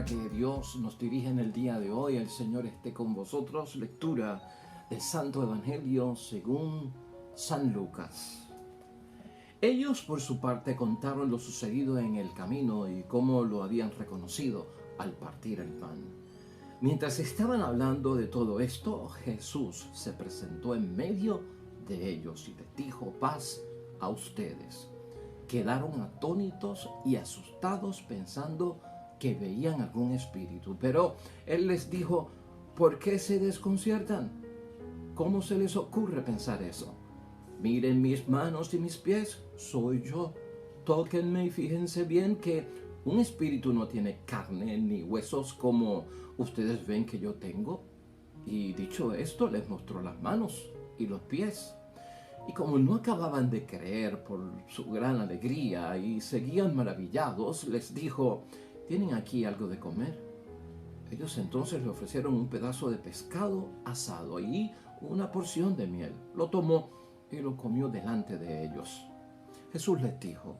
palabra que Dios nos dirige en el día de hoy. El Señor esté con vosotros. Lectura del Santo Evangelio según San Lucas. Ellos por su parte contaron lo sucedido en el camino y cómo lo habían reconocido al partir el pan. Mientras estaban hablando de todo esto, Jesús se presentó en medio de ellos y les dijo: paz a ustedes. Quedaron atónitos y asustados pensando que veían algún espíritu. Pero Él les dijo: ¿por qué se desconciertan? ¿Cómo se les ocurre pensar eso? Miren mis manos y mis pies, soy yo. Tóquenme y fíjense bien que un espíritu no tiene carne ni huesos como ustedes ven que yo tengo. Y dicho esto, les mostró las manos y los pies. Y como no acababan de creer por su gran alegría y seguían maravillados, les dijo: ¿tienen aquí algo de comer? Ellos entonces le ofrecieron un pedazo de pescado asado y una porción de miel. Lo tomó y lo comió delante de ellos. Jesús les dijo: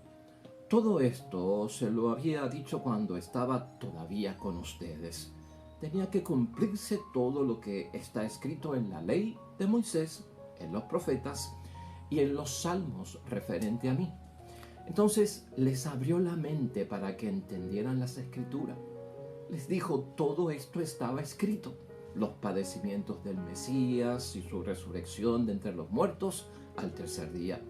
todo esto se lo había dicho cuando estaba todavía con ustedes. Tenía que cumplirse todo lo que está escrito en la ley de Moisés, en los profetas y en los salmos referente a mí. Entonces les abrió la mente para que entendieran las escrituras. Les dijo: todo esto estaba escrito. Los padecimientos del Mesías y su resurrección de entre los muertos al tercer día.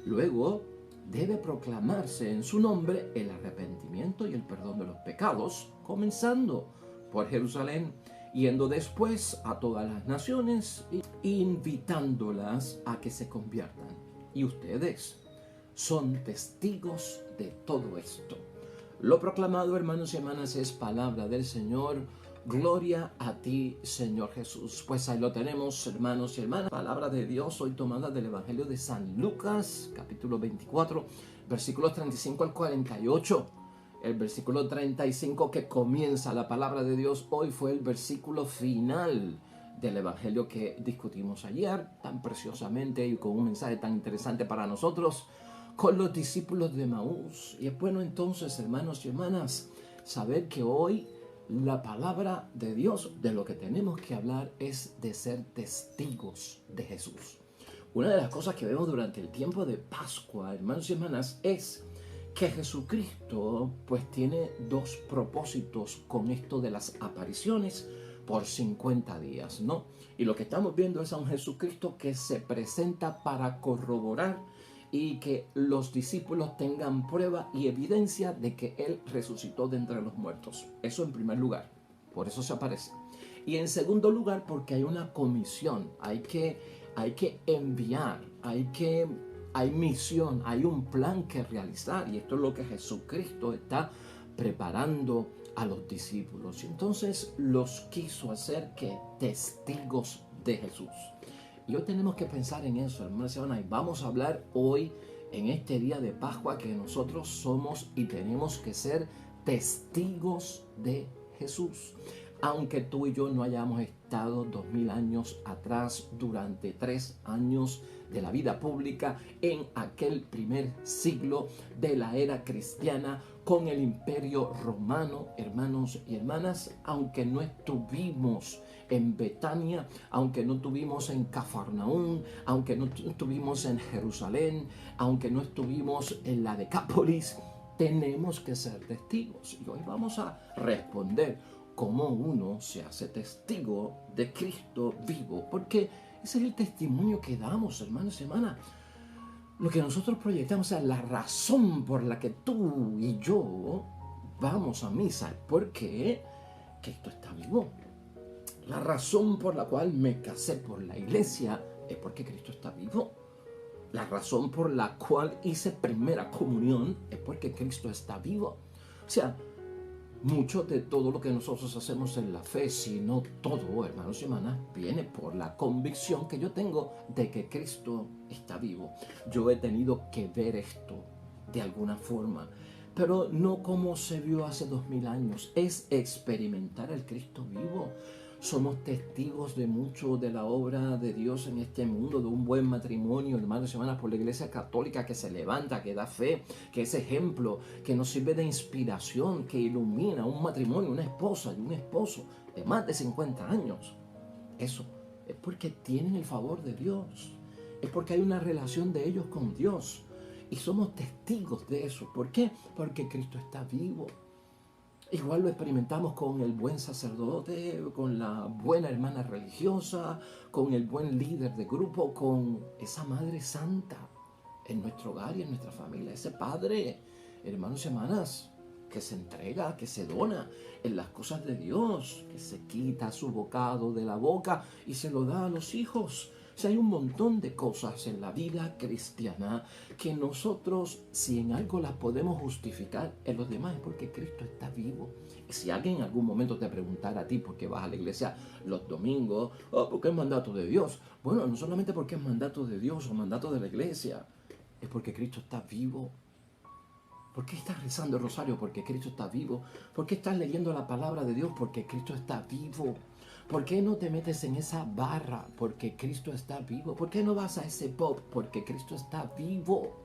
Luego debe proclamarse en su nombre el arrepentimiento y el perdón de los pecados, comenzando por Jerusalén, yendo después a todas las naciones e invitándolas a que se conviertan. Y ustedes son testigos de todo esto. Lo proclamado, hermanos y hermanas, es palabra del Señor. Gloria a ti, Señor Jesús. Pues ahí lo tenemos, hermanos y hermanas. Palabra de Dios hoy tomada del Evangelio de San Lucas, capítulo 24, versículos 35 al 48. El versículo 35 que comienza la palabra de Dios hoy fue el versículo final del Evangelio que discutimos ayer tan preciosamente y con un mensaje tan interesante para nosotros con los discípulos de Maús. Y es bueno entonces, hermanos y hermanas, saber que hoy la palabra de Dios, de lo que tenemos que hablar, es de ser testigos de Jesús. Una de las cosas que vemos durante el tiempo de Pascua, hermanos y hermanas, es que Jesucristo pues tiene dos propósitos con esto de las apariciones por 50 días, ¿no? Y lo que estamos viendo es a un Jesucristo que se presenta para corroborar y que los discípulos tengan prueba y evidencia de que Él resucitó de entre los muertos. Eso en primer lugar, por eso se aparece. Y en segundo lugar, porque hay una comisión, hay que enviar, hay misión, hay un plan que realizar, y esto es lo que Jesucristo está preparando a los discípulos. Y entonces los quiso hacer que testigos de Jesús. Y hoy tenemos que pensar en eso, hermanos y hermanas, y vamos a hablar hoy en este día de Pascua que nosotros somos y tenemos que ser testigos de Jesús. Aunque tú y yo no hayamos estado 2000 años atrás durante 3 años de la vida pública en aquel primer siglo de la era cristiana con el imperio romano, hermanos y hermanas, aunque no estuvimos en Betania, aunque no estuvimos en Cafarnaún, aunque no estuvimos en Jerusalén, aunque no estuvimos en la Decápolis, tenemos que ser testigos. Y hoy vamos a responder cómo uno se hace testigo de Cristo vivo, porque ese es el testimonio que damos, hermanos y hermanas. Lo que nosotros proyectamos, o sea, la razón por la que tú y yo vamos a misa, porque Cristo está vivo. La razón por la cual me casé por la iglesia es porque Cristo está vivo. La razón por la cual hice primera comunión es porque Cristo está vivo. O sea, mucho de todo lo que nosotros hacemos en la fe, si no todo, hermanos y hermanas, viene por la convicción que yo tengo de que Cristo está vivo. Yo he tenido que ver esto de alguna forma, pero no como se vio hace 2000 años. Es experimentar el Cristo vivo. O Somos testigos de mucho de la obra de Dios en este mundo, de un buen matrimonio, hermanos y hermanas, por la Iglesia Católica que se levanta, que da fe, que es ejemplo, que nos sirve de inspiración, que ilumina un matrimonio, una esposa y un esposo de más de 50 años. Eso es porque tienen el favor de Dios, es porque hay una relación de ellos con Dios y somos testigos de eso. ¿Por qué? Porque Cristo está vivo. Igual lo experimentamos con el buen sacerdote, con la buena hermana religiosa, con el buen líder de grupo, con esa Madre Santa en nuestro hogar y en nuestra familia. Ese Padre, hermanos y hermanas, que se entrega, que se dona en las cosas de Dios, que se quita su bocado de la boca y se lo da a los hijos. O sea, hay un montón de cosas en la vida cristiana que nosotros, si en algo las podemos justificar en los demás, es porque Cristo está vivo. Y si alguien en algún momento te preguntara a ti por qué vas a la iglesia los domingos, o porque es mandato de Dios, bueno, no solamente porque es mandato de Dios o mandato de la iglesia, es porque Cristo está vivo. ¿Por qué estás rezando el rosario? Porque Cristo está vivo. ¿Por qué estás leyendo la palabra de Dios? Porque Cristo está vivo. ¿Por qué no te metes en esa barra? Porque Cristo está vivo. ¿Por qué no vas a ese pub? Porque Cristo está vivo.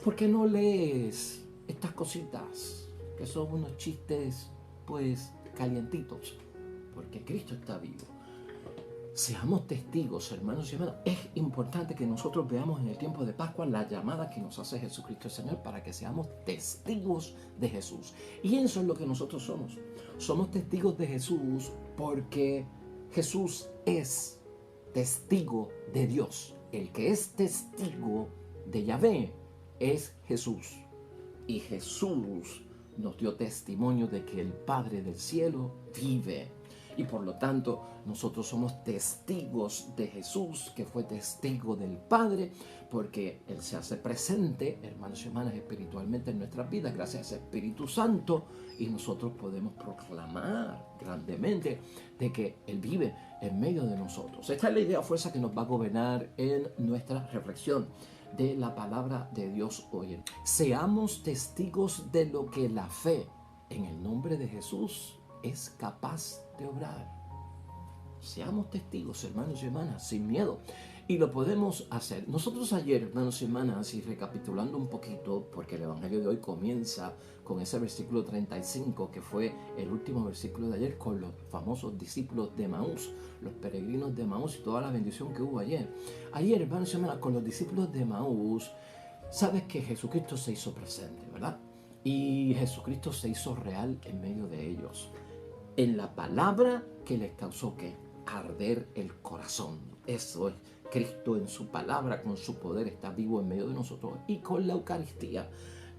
¿Por qué no lees estas cositas que son unos chistes, pues, calientitos? Porque Cristo está vivo. Seamos testigos, hermanos y hermanas. Es importante que nosotros veamos en el tiempo de Pascua la llamada que nos hace Jesucristo el Señor para que seamos testigos de Jesús. Y eso es lo que nosotros somos. Somos testigos de Jesús porque Jesús es testigo de Dios. El que es testigo de Yahvé es Jesús. Y Jesús nos dio testimonio de que el Padre del cielo vive. Y por lo tanto, nosotros somos testigos de Jesús, que fue testigo del Padre, porque Él se hace presente, hermanos y hermanas, espiritualmente en nuestras vidas, gracias a ese Espíritu Santo, y nosotros podemos proclamar grandemente de que Él vive en medio de nosotros. Esta es la idea fuerza que nos va a gobernar en nuestra reflexión de la palabra de Dios hoy. Seamos testigos de lo que la fe en el nombre de Jesús es capaz de obrar. Seamos testigos, hermanos y hermanas, sin miedo. Y lo podemos hacer. Nosotros ayer, hermanos y hermanas, y recapitulando un poquito, porque el Evangelio de hoy comienza con ese versículo 35, que fue el último versículo de ayer, con los famosos discípulos de Emaús, los peregrinos de Emaús y toda la bendición que hubo ayer. Ayer, hermanos y hermanas, con los discípulos de Emaús, sabes que Jesucristo se hizo presente, ¿verdad? Y Jesucristo se hizo real en medio de ellos. En la palabra que les causó ¿qué? Arder el corazón. Eso es, Cristo en su palabra, con su poder, está vivo en medio de nosotros. Y con la Eucaristía,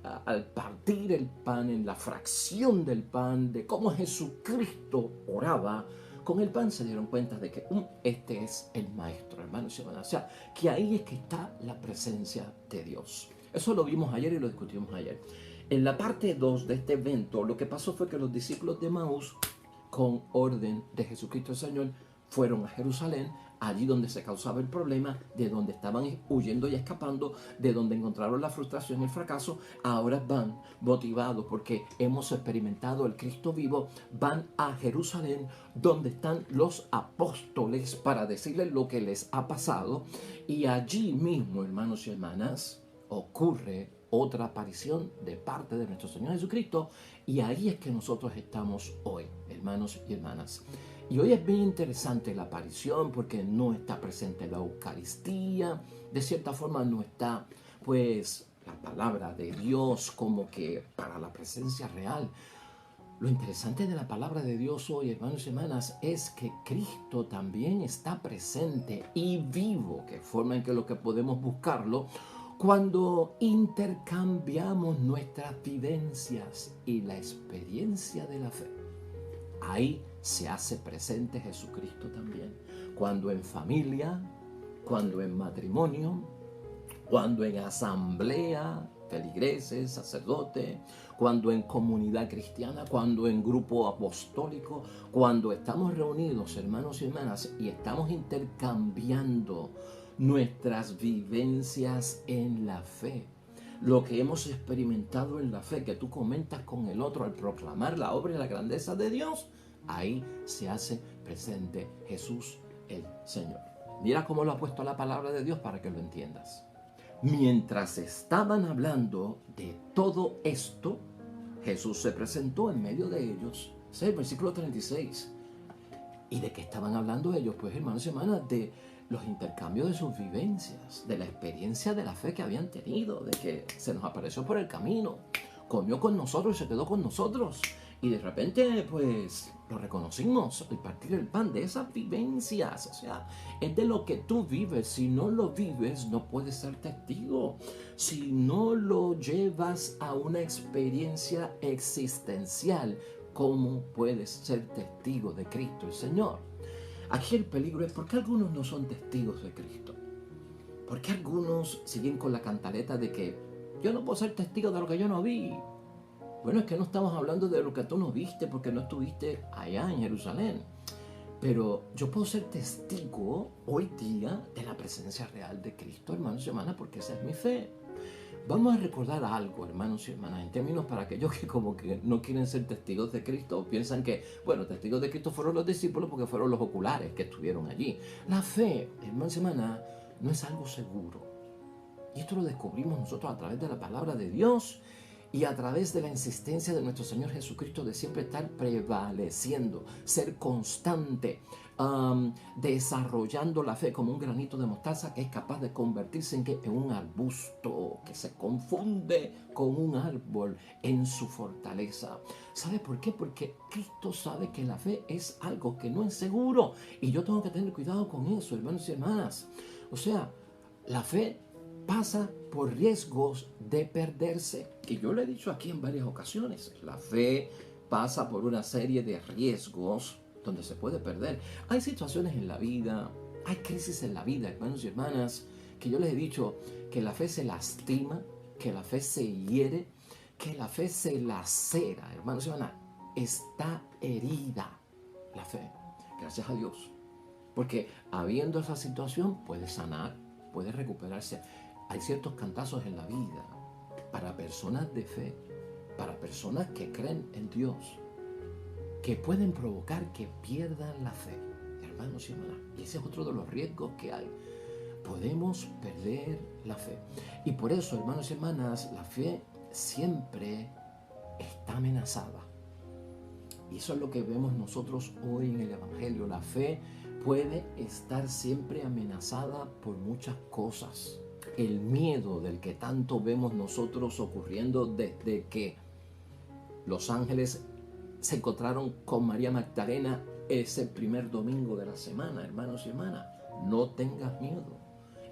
al partir el pan, en la fracción del pan, de cómo Jesucristo oraba, con el pan se dieron cuenta de que este es el Maestro, hermanos y hermanas. O sea, que ahí es que está la presencia de Dios. Eso lo vimos ayer y lo discutimos ayer. En la parte 2 de este evento, lo que pasó fue que los discípulos de Emaús, con orden de Jesucristo el Señor, fueron a Jerusalén, allí donde se causaba el problema, de donde estaban huyendo y escapando, de donde encontraron la frustración y el fracaso. Ahora van motivados porque hemos experimentado el Cristo vivo, van a Jerusalén, donde están los apóstoles, para decirles lo que les ha pasado. Y allí mismo, hermanos y hermanas, ocurre otra aparición de parte de nuestro Señor Jesucristo, y ahí es que nosotros estamos hoy, hermanos y hermanas. Y hoy es bien interesante la aparición porque no está presente la Eucaristía, de cierta forma no está pues la palabra de Dios como que para la presencia real. Lo interesante de la palabra de Dios hoy, hermanos y hermanas, es que Cristo también está presente y vivo, que forma en que lo que podemos buscarlo cuando intercambiamos nuestras vivencias y la experiencia de la fe. Ahí se hace presente Jesucristo también. Cuando en familia, cuando en matrimonio, cuando en asamblea, feligreses, sacerdotes, cuando en comunidad cristiana, cuando en grupo apostólico, cuando estamos reunidos, hermanos y hermanas, y estamos intercambiando nuestras vivencias en la fe, lo que hemos experimentado en la fe, que tú comentas con el otro al proclamar la obra y la grandeza de Dios, ahí se hace presente Jesús el Señor. Mira cómo lo ha puesto la palabra de Dios para que lo entiendas. Mientras estaban hablando de todo esto, Jesús se presentó en medio de ellos. Ese es el versículo 36. ¿Y de qué estaban hablando ellos? Pues, hermanos y hermanas, de los intercambios de sus vivencias, de la experiencia de la fe que habían tenido, de que se nos apareció por el camino, comió con nosotros y se quedó con nosotros. Y de repente, pues, lo reconocimos, el partir el pan de esas vivencias. O sea, es de lo que tú vives. Si no lo vives, no puedes ser testigo. Si no lo llevas a una experiencia existencial, ¿cómo puedes ser testigo de Cristo el Señor? Aquí el peligro es porque algunos no son testigos de Cristo. Porque algunos siguen con la cantaleta de que yo no puedo ser testigo de lo que yo no vi. Bueno, es que no estamos hablando de lo que tú no viste porque no estuviste allá en Jerusalén. Pero yo puedo ser testigo hoy día de la presencia real de Cristo, hermanos y hermanas, porque esa es mi fe. Vamos a recordar algo, hermanos y hermanas, en términos para aquellos que como que no quieren ser testigos de Cristo, piensan que, bueno, testigos de Cristo fueron los discípulos porque fueron los oculares que estuvieron allí. La fe, hermanos y hermanas, no es algo seguro. Y esto lo descubrimos nosotros a través de la palabra de Dios y a través de la insistencia de nuestro Señor Jesucristo de siempre estar prevaleciendo, ser constante, desarrollando la fe como un granito de mostaza que es capaz de convertirse en un arbusto que se confunde con un árbol en su fortaleza. ¿Sabe por qué? Porque Cristo sabe que la fe es algo que no es seguro y yo tengo que tener cuidado con eso, hermanos y hermanas. O sea, la fe pasa por riesgos de perderse. Y yo lo he dicho aquí en varias ocasiones. La fe pasa por una serie de riesgos donde se puede perder. Hay situaciones en la vida, hay crisis en la vida, hermanos y hermanas, que yo les he dicho que la fe se lastima, que la fe se hiere, que la fe se lacera. Hermanos y hermanas, está herida la fe. Gracias a Dios. Porque habiendo esa situación puede sanar, puede recuperarse. Hay ciertos cantazos en la vida para personas de fe, para personas que creen en Dios, que pueden provocar que pierdan la fe, hermanos y hermanas. Y ese es otro de los riesgos que hay. Podemos perder la fe. Y por eso, hermanos y hermanas, la fe siempre está amenazada. Y eso es lo que vemos nosotros hoy en el Evangelio. La fe puede estar siempre amenazada por muchas cosas. El miedo del que tanto vemos nosotros ocurriendo desde que los ángeles se encontraron con María Magdalena ese primer domingo de la semana, hermanos y hermanas. No tengas miedo.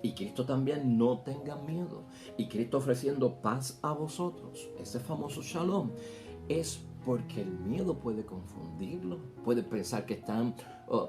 Y Cristo también no tenga miedo. Y Cristo ofreciendo paz a vosotros. Ese famoso shalom es porque el miedo puede confundirlo. Puede pensar que están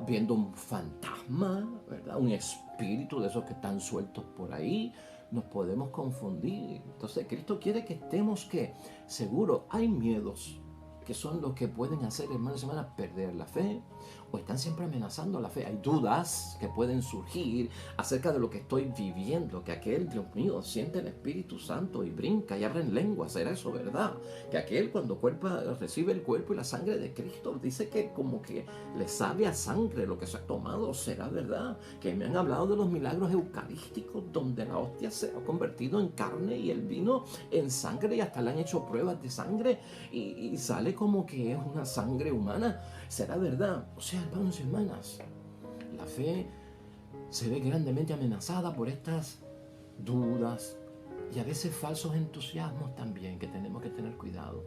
viendo un fantasma, ¿verdad? Un espíritu de esos que están sueltos por ahí. Nos podemos confundir. Entonces Cristo quiere que estemos que seguros. Hay miedos que son los que pueden hacer, hermanos y hermanas, perder la fe o están siempre amenazando la fe. Hay dudas que pueden surgir acerca de lo que estoy viviendo, que aquel, Dios mío, siente el Espíritu Santo y brinca y habla en lenguas, ¿será eso verdad? Que aquel cuando recibe el cuerpo y la sangre de Cristo, dice que como que le sabe a sangre lo que se ha tomado, ¿será verdad? Que me han hablado de los milagros eucarísticos donde la hostia se ha convertido en carne y el vino en sangre y hasta le han hecho pruebas de sangre y sale como que es una sangre humana. ¿Será verdad? O sea, hermanos y hermanas, la fe se ve grandemente amenazada por estas dudas y a veces falsos entusiasmos también que tenemos que tener cuidado.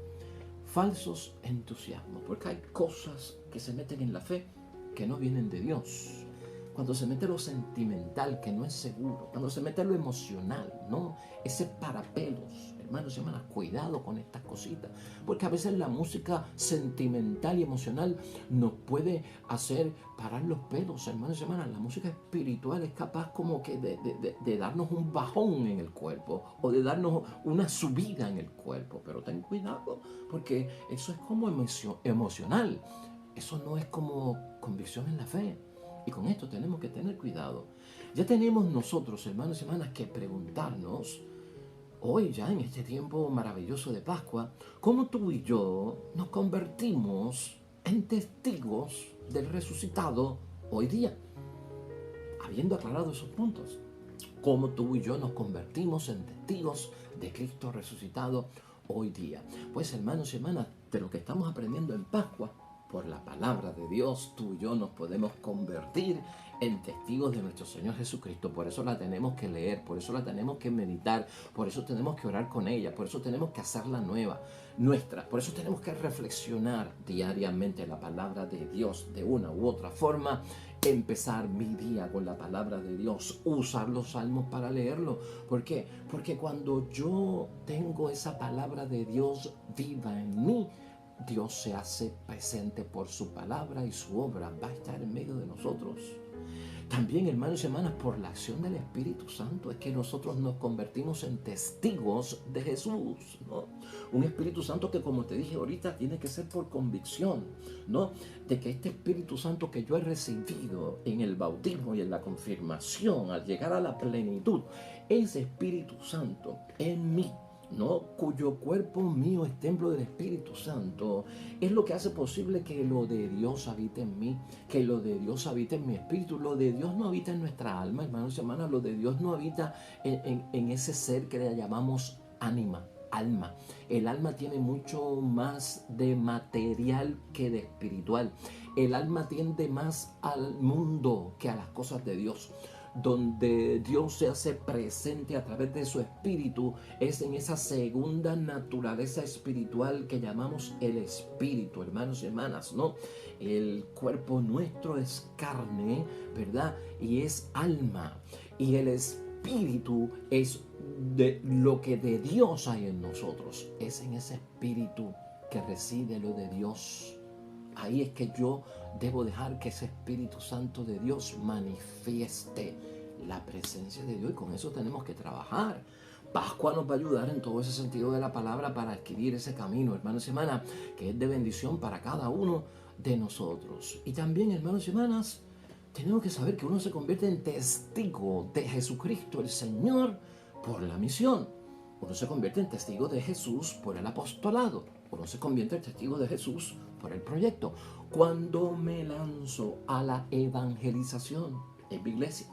Falsos entusiasmos, porque hay cosas que se meten en la fe que no vienen de Dios. Cuando se mete lo sentimental, que no es seguro. Cuando se mete lo emocional, ¿no? Ese parapelos. Hermanos y hermanas, cuidado con estas cositas. Porque a veces la música sentimental y emocional nos puede hacer parar los pelos, hermanos y hermanas. La música espiritual es capaz como que de darnos un bajón en el cuerpo o de darnos una subida en el cuerpo. Pero ten cuidado, porque eso es como emocional. Eso no es como convicción en la fe. Y con esto tenemos que tener cuidado. Ya tenemos nosotros, hermanos y hermanas, que preguntarnos, hoy ya en este tiempo maravilloso de Pascua, cómo tú y yo nos convertimos en testigos del resucitado hoy día. Habiendo aclarado esos puntos, cómo tú y yo nos convertimos en testigos de Cristo resucitado hoy día. Pues hermanos y hermanas, de lo que estamos aprendiendo en Pascua, por la palabra de Dios, tú y yo nos podemos convertir en testigos de nuestro Señor Jesucristo. Por eso la tenemos que leer, por eso la tenemos que meditar, por eso tenemos que orar con ella, por eso tenemos que hacerla nuestra, por eso tenemos que reflexionar diariamente la palabra de Dios de una u otra forma. Empezar mi día con la palabra de Dios, usar los salmos para leerlo. ¿Por qué? Porque cuando yo tengo esa palabra de Dios viva en mí, Dios se hace presente por su palabra y su obra va a estar en medio de nosotros. También, hermanos y hermanas, por la acción del Espíritu Santo es que nosotros nos convertimos en testigos de Jesús, ¿no? Un Espíritu Santo que, como te dije ahorita, tiene que ser por convicción, ¿no? De que este Espíritu Santo que yo he recibido en el bautismo y en la confirmación, al llegar a la plenitud, ese Espíritu Santo en mí, ¿no? Cuyo cuerpo mío es templo del Espíritu Santo, es lo que hace posible que lo de Dios habite en mí, que lo de Dios habite en mi espíritu. Lo de Dios no habita en nuestra alma, hermanos y hermanas, lo de Dios no habita en ese ser que le llamamos alma. El alma tiene mucho más de material que de espiritual. El alma tiende más al mundo que a las cosas de Dios. Donde Dios se hace presente a través de su espíritu es en esa segunda naturaleza espiritual que llamamos el espíritu, hermanos y hermanas, ¿no? El cuerpo nuestro es carne, ¿verdad? Y es alma. Y el espíritu es de lo que de Dios hay en nosotros. Es en ese espíritu que reside lo de Dios. Ahí es que yo debo dejar que ese Espíritu Santo de Dios manifieste la presencia de Dios, y con eso tenemos que trabajar. Pascua nos va a ayudar en todo ese sentido de la palabra para adquirir ese camino, hermanos y hermanas, que es de bendición para cada uno de nosotros. Y también, hermanos y hermanas, tenemos que saber que uno se convierte en testigo de Jesucristo, el Señor, por la misión. Uno se convierte en testigo de Jesús por el apostolado. Uno se convierte en testigo de Jesús por el proyecto. Cuando me lanzo a la evangelización en mi iglesia,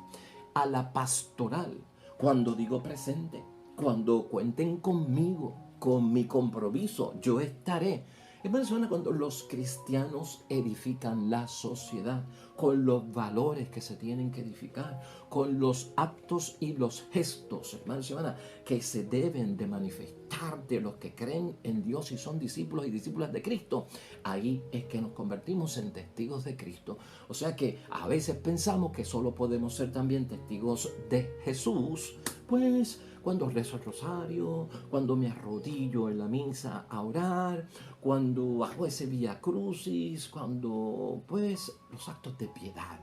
a la pastoral, cuando digo presente, cuando cuenten conmigo, con mi compromiso, yo estaré. Hermanos, cuando los cristianos edifican la sociedad con los valores que se tienen que edificar, con los actos y los gestos, hermanos y hermanas, que se deben de manifestar de los que creen en Dios y son discípulos y discípulas de Cristo, ahí es que nos convertimos en testigos de Cristo. O sea que a veces pensamos que solo podemos ser también testigos de Jesús, pues cuando rezo el rosario, cuando me arrodillo en la misa a orar, cuando hago ese vía crucis, cuando pues los actos de piedad,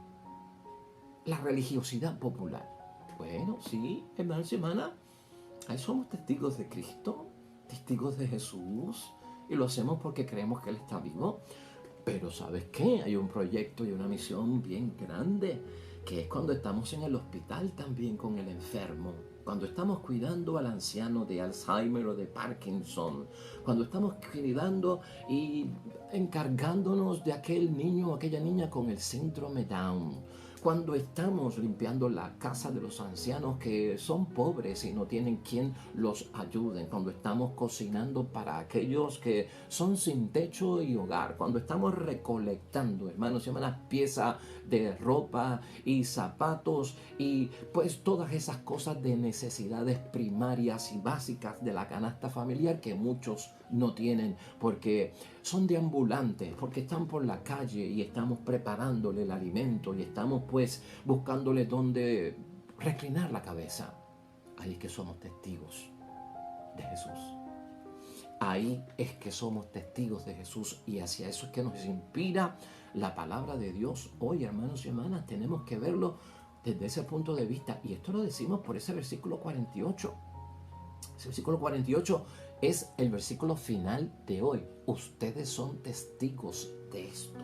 la religiosidad popular. Bueno, sí, hermanos y hermanas, ahí somos testigos de Cristo, testigos de Jesús, y lo hacemos porque creemos que Él está vivo. Pero ¿sabes qué? Hay un proyecto y una misión bien grande, que es cuando estamos en el hospital también con el enfermo, cuando estamos cuidando al anciano de Alzheimer o de Parkinson, cuando estamos cuidando y encargándonos de aquel niño o aquella niña con el síndrome Down, cuando estamos limpiando la casa de los ancianos que son pobres y no tienen quien los ayude, cuando estamos cocinando para aquellos que son sin techo y hogar, cuando estamos recolectando, hermanos y hermanas, piezas de ropa y zapatos y pues todas esas cosas de necesidades primarias y básicas de la canasta familiar que muchos no tienen porque son deambulantes, porque están por la calle y estamos preparándole el alimento y estamos pues buscándole dónde reclinar la cabeza. Ahí es que somos testigos de Jesús. Ahí es que somos testigos de Jesús, y hacia eso es que nos inspira la palabra de Dios. Hoy, hermanos y hermanas, tenemos que verlo desde ese punto de vista, y esto lo decimos por ese versículo 48. Ese versículo 48 es el versículo final de hoy. Ustedes son testigos de esto.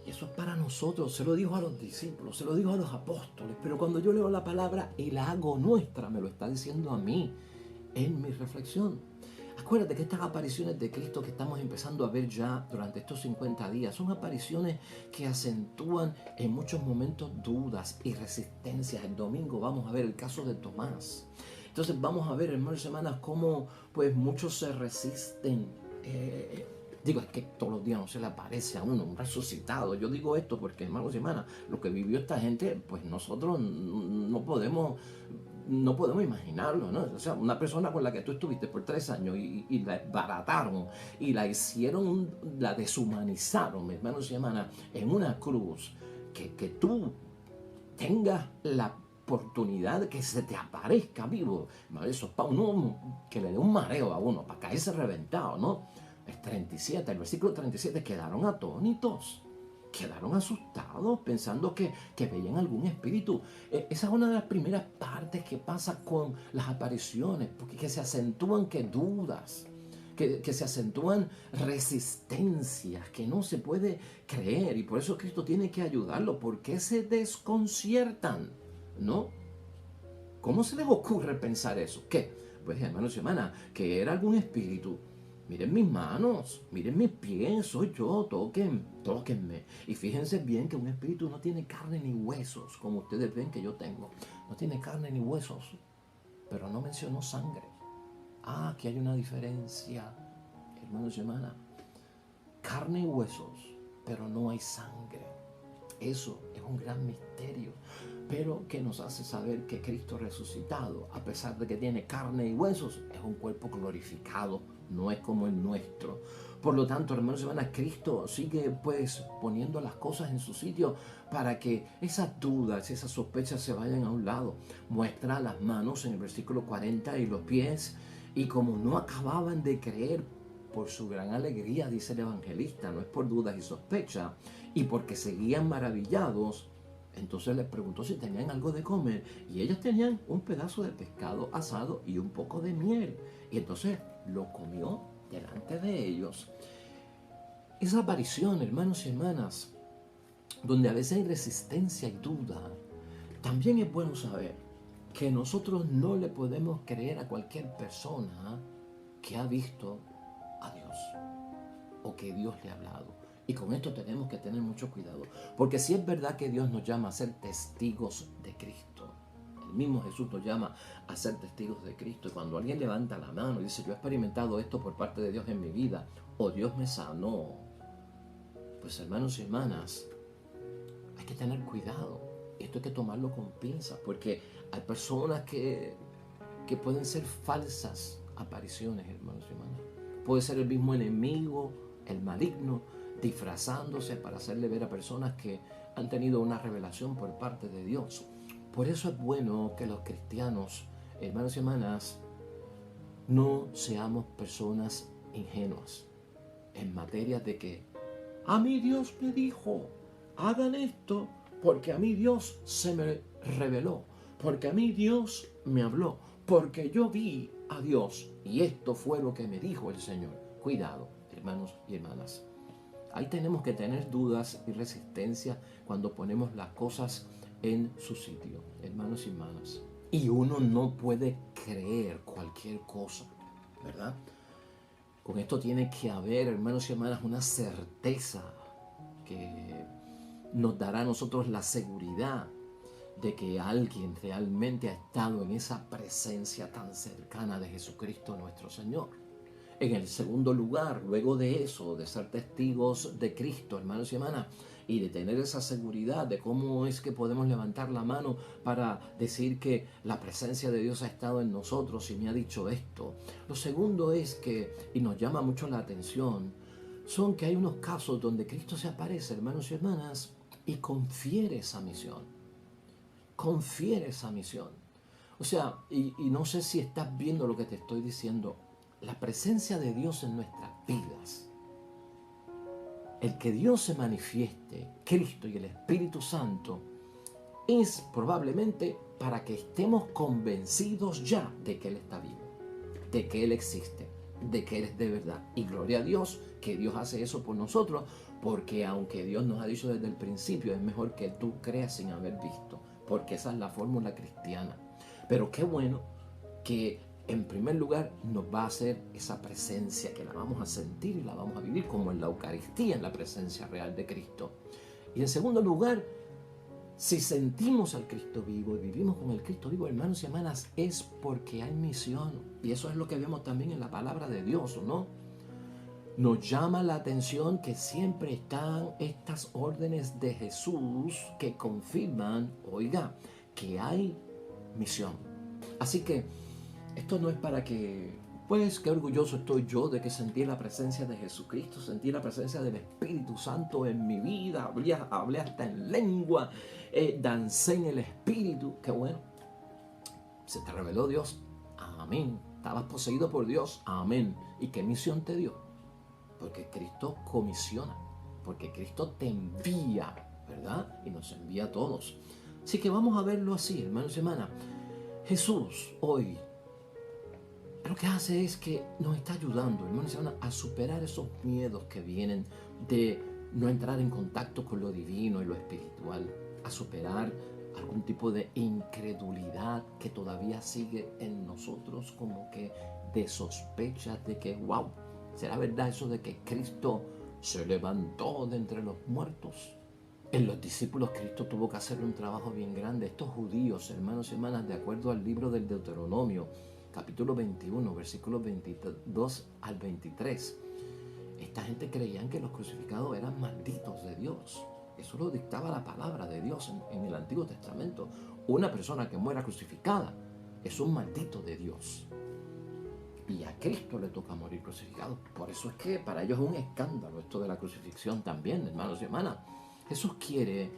Y eso es para nosotros. Se lo dijo a los discípulos, se lo dijo a los apóstoles, pero cuando yo leo la palabra y la hago nuestra, me lo está diciendo a mí en mi reflexión. Acuérdate que estas apariciones de Cristo que estamos empezando a ver ya durante estos 50 días son apariciones que acentúan en muchos momentos dudas y resistencias. El domingo vamos a ver el caso de Tomás. Entonces vamos a ver, hermanos y hermanas, cómo pues muchos se resisten. Es que todos los días no se le aparece a uno un resucitado. Yo digo esto porque, hermanos y hermanas, lo que vivió esta gente, pues nosotros no podemos imaginarlo, ¿no? O sea, una persona con la que tú estuviste por 3 años y la desbarataron y la hicieron, la deshumanizaron, hermanos y hermanas, en una cruz, que tú tengas la oportunidad de que se te aparezca vivo. Eso es para uno que le dé un mareo a uno, para caerse reventado, ¿no? El versículo 37, quedaron atónitos. Quedaron asustados pensando que veían algún espíritu. Esa es una de las primeras partes que pasa con las apariciones, porque que se acentúan que dudas, que se acentúan resistencias, que no se puede creer. Y por eso Cristo tiene que ayudarlo. ¿Por qué se desconciertan? ¿No? ¿Cómo se les ocurre pensar eso? ¿Qué? Pues hermanos y hermanas, que era algún espíritu. Miren mis manos, miren mis pies, soy yo, tóquenme. Y fíjense bien que un espíritu no tiene carne ni huesos, como ustedes ven que yo tengo. No tiene carne ni huesos, pero no mencionó sangre. Aquí hay una diferencia, hermanos y hermanas. Carne y huesos, pero no hay sangre. Eso es un gran misterio, pero que nos hace saber que Cristo resucitado, a pesar de que tiene carne y huesos, es un cuerpo glorificado, no es como el nuestro. Por lo tanto, hermanos y hermanas, Cristo sigue pues poniendo las cosas en su sitio para que esas dudas, esas sospechas se vayan a un lado. Muestra las manos en el versículo 40 y los pies, y como no acababan de creer, por su gran alegría, dice el evangelista, no es por dudas y sospechas, y porque seguían maravillados, entonces les preguntó si tenían algo de comer, y ellos tenían un pedazo de pescado asado y un poco de miel, y entonces lo comió delante de ellos. Esa aparición, hermanos y hermanas, donde a veces hay resistencia y duda, también es bueno saber que nosotros no le podemos creer a cualquier persona que ha visto a Dios o que Dios le ha hablado. Y con esto tenemos que tener mucho cuidado, porque si es verdad que Dios nos llama a ser testigos de Cristo, el mismo Jesús nos llama a ser testigos de Cristo, y cuando alguien levanta la mano y dice yo he experimentado esto por parte de Dios en mi vida, o Dios me sanó, pues hermanos y hermanas, hay que tener cuidado. Esto hay que tomarlo con pinzas, porque hay personas que pueden ser falsas apariciones, hermanos y hermanas. Puede ser el mismo enemigo, el maligno, disfrazándose para hacerle ver a personas que han tenido una revelación por parte de Dios. Por eso es bueno que los cristianos, hermanos y hermanas, no seamos personas ingenuas en materia de que a mí Dios me dijo, hagan esto, porque a mí Dios se me reveló, porque a mí Dios me habló, porque yo vi a Dios y esto fue lo que me dijo el Señor. Cuidado, hermanos y hermanas. Ahí tenemos que tener dudas y resistencia cuando ponemos las cosas en su sitio, hermanos y hermanas. Y uno no puede creer cualquier cosa, ¿verdad? Con esto tiene que haber, hermanos y hermanas, una certeza que nos dará a nosotros la seguridad de que alguien realmente ha estado en esa presencia tan cercana de Jesucristo nuestro Señor. En el segundo lugar, luego de eso, de ser testigos de Cristo, hermanos y hermanas, y de tener esa seguridad de cómo es que podemos levantar la mano para decir que la presencia de Dios ha estado en nosotros y me ha dicho esto. Lo segundo es que, y nos llama mucho la atención, son que hay unos casos donde Cristo se aparece, hermanos y hermanas, y confiere esa misión. Confiere esa misión. O sea, y no sé si estás viendo lo que te estoy diciendo. La presencia de Dios en nuestras vidas, el que Dios se manifieste, Cristo y el Espíritu Santo, es probablemente para que estemos convencidos ya de que Él está vivo, de que Él existe, de que Él es de verdad. Y gloria a Dios que Dios hace eso por nosotros, porque aunque Dios nos ha dicho desde el principio, es mejor que tú creas sin haber visto, porque esa es la fórmula cristiana. Pero qué bueno que en primer lugar, nos va a hacer esa presencia que la vamos a sentir y la vamos a vivir como en la Eucaristía, en la presencia real de Cristo. Y en segundo lugar, si sentimos al Cristo vivo y vivimos con el Cristo vivo, hermanos y hermanas, es porque hay misión. Y eso es lo que vemos también en la palabra de Dios, ¿no? Nos llama la atención que siempre están estas órdenes de Jesús que confirman, oiga, que hay misión. Así que esto no es para que, pues, qué orgulloso estoy yo de que sentí la presencia de Jesucristo, sentí la presencia del Espíritu Santo en mi vida, hablé hasta en lengua, dancé en el Espíritu. Qué bueno, se te reveló Dios, amén. Estabas poseído por Dios, amén. ¿Y qué misión te dio? Porque Cristo comisiona, porque Cristo te envía, ¿verdad? Y nos envía a todos. Así que vamos a verlo así, hermanos y hermanas. Jesús hoy lo que hace es que nos está ayudando, hermanos y hermanas, a superar esos miedos que vienen de no entrar en contacto con lo divino y lo espiritual, a superar algún tipo de incredulidad que todavía sigue en nosotros, como que de sospechas de que, wow, ¿será verdad eso de que Cristo se levantó de entre los muertos? En los discípulos Cristo tuvo que hacer un trabajo bien grande. Estos judíos, hermanos y hermanas, de acuerdo al libro del Deuteronomio, capítulo 21, versículos 22 al 23, esta gente creían que los crucificados eran malditos de Dios. Eso lo dictaba la palabra de Dios en el Antiguo Testamento. Una persona que muera crucificada es un maldito de Dios. Y a Cristo le toca morir crucificado. Por eso es que para ellos es un escándalo esto de la crucifixión también, hermanos y hermanas. Jesús quiere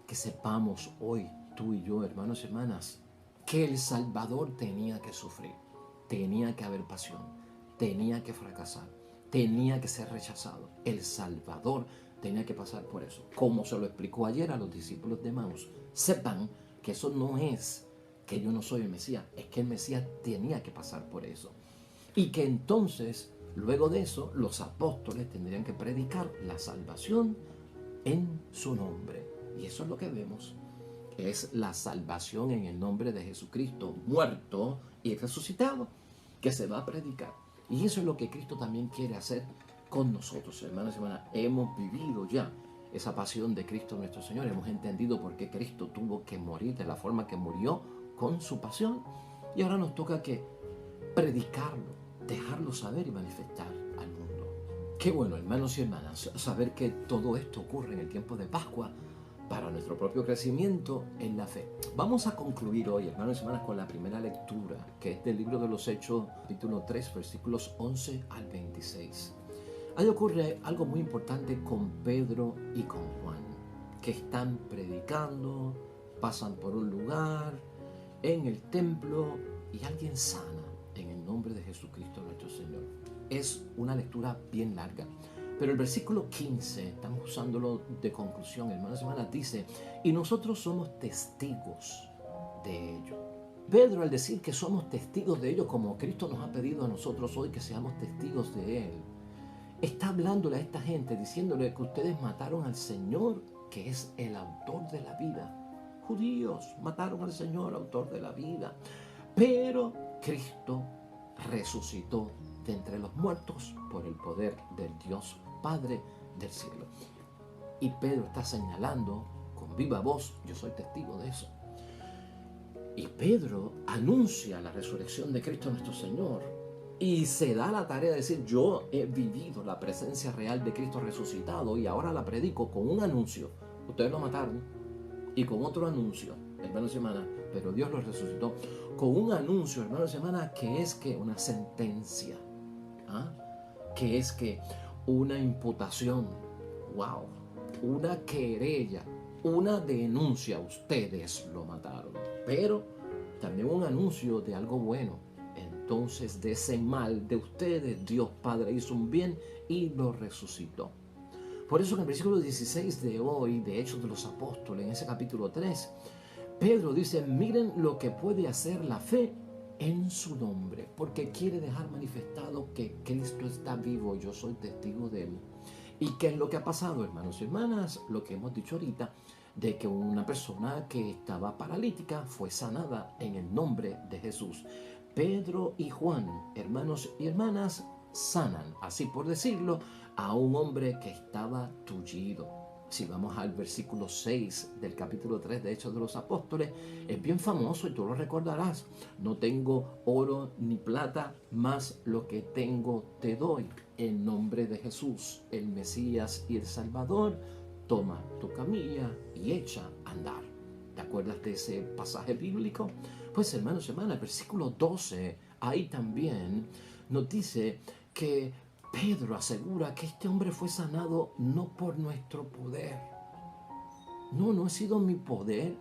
que sepamos hoy, tú y yo, hermanos y hermanas, que el Salvador tenía que sufrir, tenía que haber pasión, tenía que fracasar, tenía que ser rechazado. El Salvador tenía que pasar por eso. Como se lo explicó ayer a los discípulos de Emaús, sepan que eso no es que yo no soy el Mesías, es que el Mesías tenía que pasar por eso. Y que entonces, luego de eso, los apóstoles tendrían que predicar la salvación en su nombre. Y eso es lo que vemos. Es la salvación en el nombre de Jesucristo, muerto y resucitado, que se va a predicar. Y eso es lo que Cristo también quiere hacer con nosotros, hermanos y hermanas. Hemos vivido ya esa pasión de Cristo nuestro Señor. Hemos entendido por qué Cristo tuvo que morir de la forma que murió con su pasión. Y ahora nos toca que predicarlo, dejarlo saber y manifestar al mundo. Qué bueno, hermanos y hermanas, saber que todo esto ocurre en el tiempo de Pascua para nuestro propio crecimiento en la fe. Vamos a concluir hoy, hermanos y hermanas, con la primera lectura, que es del libro de los Hechos, capítulo 3, versículos 11 al 26. Ahí ocurre algo muy importante con Pedro y con Juan, que están predicando, pasan por un lugar, en el templo, y alguien sana en el nombre de Jesucristo nuestro Señor. Es una lectura bien larga, pero el versículo 15, estamos usándolo de conclusión, hermanos y hermanas, dice, y nosotros somos testigos de ello. Pedro, al decir que somos testigos de ello, como Cristo nos ha pedido a nosotros hoy que seamos testigos de Él, está hablándole a esta gente, diciéndole que ustedes mataron al Señor, que es el autor de la vida. Judíos mataron al Señor, autor de la vida. Pero Cristo resucitó de entre los muertos por el poder del Dios Padre del cielo. Y Pedro está señalando con viva voz, yo soy testigo de eso. Y Pedro anuncia la resurrección de Cristo nuestro Señor y se da la tarea de decir, yo he vivido la presencia real de Cristo resucitado y ahora la predico con un anuncio. Ustedes lo mataron, y con otro anuncio, hermanos y hermanas, pero Dios lo resucitó, con un anuncio, hermanos y hermanas, que es que una sentencia, que es que una imputación, wow, una querella, una denuncia, ustedes lo mataron, pero también un anuncio de algo bueno. Entonces de ese mal de ustedes Dios Padre hizo un bien y lo resucitó. Por eso en el versículo 16 de hoy, de Hechos de los Apóstoles, en ese capítulo 3, Pedro dice, miren lo que puede hacer la fe en su nombre, porque quiere dejar manifestado que Cristo está vivo, yo soy testigo de Él. ¿Y qué es lo que ha pasado, hermanos y hermanas? Lo que hemos dicho ahorita, de que una persona que estaba paralítica fue sanada en el nombre de Jesús. Pedro y Juan, hermanos y hermanas, sanan, así por decirlo, a un hombre que estaba tullido. Si vamos al versículo 6 del capítulo 3 de Hechos de los Apóstoles, es bien famoso y tú lo recordarás. No tengo oro ni plata, mas lo que tengo te doy. En nombre de Jesús, el Mesías y el Salvador, toma tu camilla y echa a andar. ¿Te acuerdas de ese pasaje bíblico? Pues hermanos y hermanas, el versículo 12, ahí también nos dice que Pedro asegura que este hombre fue sanado no por nuestro poder. No ha sido mi poder.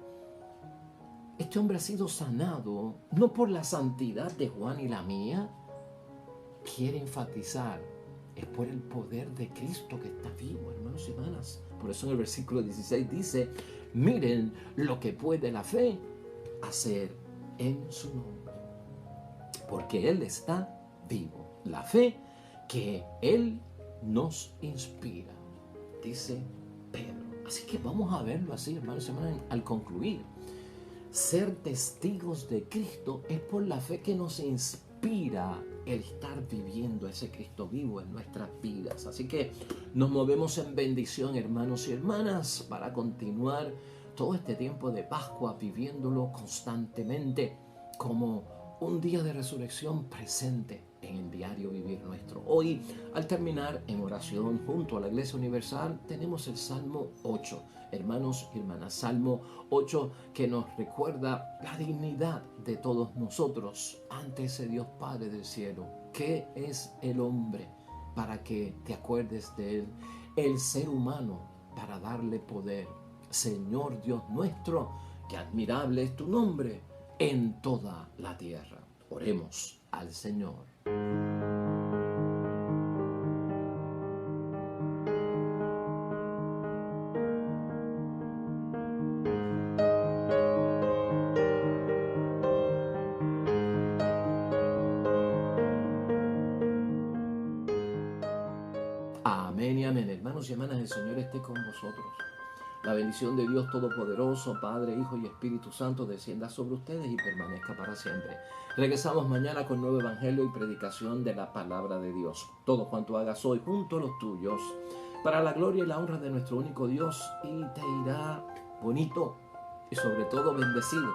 Este hombre ha sido sanado no por la santidad de Juan y la mía. Quiere enfatizar, es por el poder de Cristo que está vivo, hermanos y hermanas. Por eso en el versículo 16 dice, miren lo que puede la fe hacer en su nombre. Porque Él está vivo. La fe que Él nos inspira, dice Pedro. Así que vamos a verlo así, hermanos y hermanas, al concluir. Ser testigos de Cristo es por la fe que nos inspira el estar viviendo ese Cristo vivo en nuestras vidas. Así que nos movemos en bendición, hermanos y hermanas, para continuar todo este tiempo de Pascua viviéndolo constantemente como un día de resurrección presente en el diario vivir nuestro. Hoy, al terminar en oración junto a la Iglesia Universal, tenemos el Salmo 8. Hermanos y hermanas, Salmo 8 que nos recuerda la dignidad de todos nosotros ante ese Dios Padre del cielo. ¿Qué es el hombre para que te acuerdes de él? El ser humano para darle poder. Señor Dios nuestro, qué admirable es tu nombre en toda la tierra. Oremos al Señor. Amén y amén. Hermanos y hermanas, el Señor esté con vosotros. La bendición de Dios Todopoderoso, Padre, Hijo y Espíritu Santo, descienda sobre ustedes y permanezca para siempre. Regresamos mañana con nuevo evangelio y predicación de la palabra de Dios. Todo cuanto hagas hoy junto a los tuyos, para la gloria y la honra de nuestro único Dios, y te irá bonito y sobre todo bendecido.